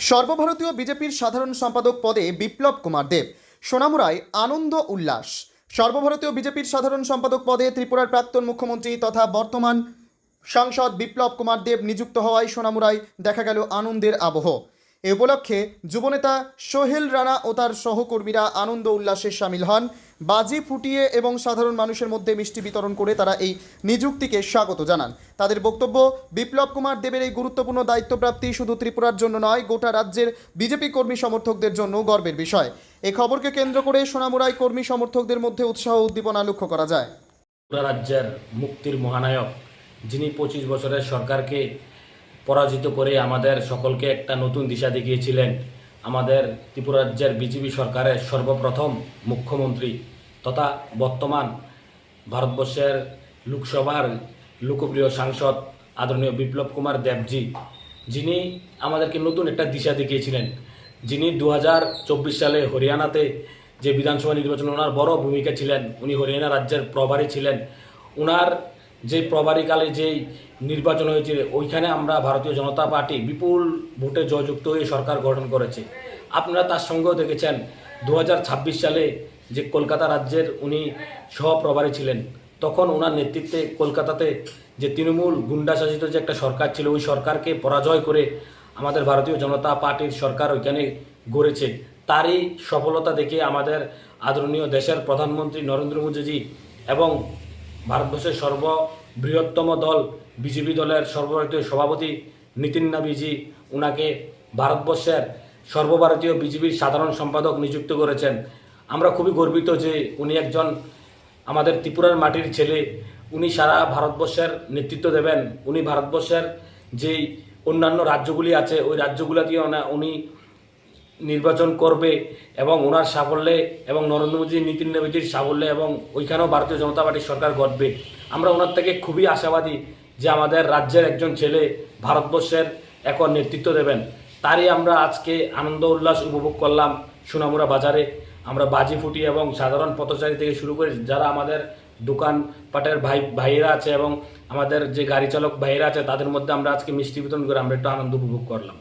সর্বভারতীয় বিজেপির সাধারণ সম্পাদক পদে বিপ্লব কুমার দেব। সোনামুড়ায় আনন্দ উল্লাস। সর্বভারতীয় বিজেপির সাধারণ সম্পাদক পদে ত্রিপুরার প্রাক্তন মুখ্যমন্ত্রী তথা বর্তমান সাংসদ বিপ্লব কুমার দেব নিযুক্ত হওয়ায় সোনামুড়ায় দেখা গেল আনন্দের আবহ। এ উপলক্ষে যুবনেতা সোহেল রানা ও তার সহকর্মীরা আনন্দ উল্লাসে সামিল হন। বাজি ফুটিয়ে এবং সাধারণ মানুষের মধ্যে মিষ্টি বিতরণ করে তারা এই নিযুক্তিকে স্বাগত জানান। তাদের বক্তব্য, বিপ্লব কুমার দেবের এই গুরুত্বপূর্ণ দায়িত্বপ্রাপ্তি শুধু ত্রিপুরার জন্য নয়, গোটা রাজ্যের বিজেপি কর্মী সমর্থকদের জন্য গর্বের বিষয়। এই খবরকে কেন্দ্র করে সোনামুড়ায় কর্মী সমর্থকদের মধ্যে উৎসাহ উদ্দীপনা লক্ষ্য করা যায়। ত্রিপুরা রাজ্যের মুক্তির মহানায়ক, যিনি 25 বছরের সরকারকে পরাজিত করে আমাদের সকলকে একটা নতুন দিশা দেখিয়েছিলেন, আমাদের ত্রিপুরা রাজ্যের বিজেপি সরকারের সর্বপ্রথম মুখ্যমন্ত্রী তথা বর্তমান ভারতবর্ষের লোকসভার লোকপ্রিয় সাংসদ আদরণীয় বিপ্লব কুমার দেবজি, যিনি আমাদেরকে নতুন একটা দিশা দেখিয়েছিলেন, যিনি 2024 সালে হরিয়ানাতে যে বিধানসভা নির্বাচনে ওনার বড় ভূমিকা ছিলেন, উনি হরিয়ানা রাজ্যের প্রভারী ছিলেন। ওনার যে প্রভারীকালে যেই নির্বাচন হয়েছিল, ওইখানে আমরা ভারতীয় জনতা পার্টি বিপুল ভোটে জয়যুক্ত হয়ে সরকার গঠন করেছে। আপনারা তার সঙ্গেও দেখেছেন 2026 সালে যে কলকাতা রাজ্যের উনি সহপ্রভারী ছিলেন, তখন ওনার নেতৃত্বে কলকাতাতে যে তৃণমূল গুন্ডাশাসিত যে একটা সরকার ছিল, ওই সরকারকে পরাজয় করে আমাদের ভারতীয় জনতা পার্টির সরকার ওইখানে গড়েছে। তারই সফলতা দেখে আমাদের আদরণীয় দেশের প্রধানমন্ত্রী নরেন্দ্র মোদীজি এবং ভারতবর্ষের সর্ববৃহত্তম দল বিজেপি দলের সর্বভারতীয় সভাপতি নীতিন নাবিজি ওনাকে ভারতবর্ষের সর্বভারতীয় বিজেপির সাধারণ সম্পাদক নিযুক্ত করেছেন। আমরা খুবই গর্বিত যে উনি একজন আমাদের ত্রিপুরার মাটির ছেলে। উনি সারা ভারতবর্ষের নেতৃত্ব দেবেন। উনি ভারতবর্ষের যেই অন্যান্য রাজ্যগুলি আছে, ওই রাজ্যগুলোতেও উনি নির্বাচন করবে এবং ওনার সাফল্যে এবং নরেন্দ্র মোদী নীতিন নাবিজির সাফল্যে এবং ওইখানেও ভারতীয় জনতা পার্টির সরকার গড়বে। আমরা ওনার থেকে খুবই আশাবাদী যে আমাদের রাজ্যের একজন ছেলে ভারতবর্ষের এখন নেতৃত্ব দেবেন। তারই আমরা আজকে আনন্দ উল্লাস উপভোগ করলাম সোনামুড়া বাজারে। আমরা বাজি ফুটি এবং সাধারণ পথচারী থেকে শুরু করে যারা আমাদের দোকানপাটের ভাইয়েরা আছে এবং আমাদের যে গাড়ি চালক ভাইয়েরা আছে, তাদের মধ্যে আমরা আজকে মিষ্টি বিতরণ করে আমরা একটু আনন্দ উপভোগ করলাম।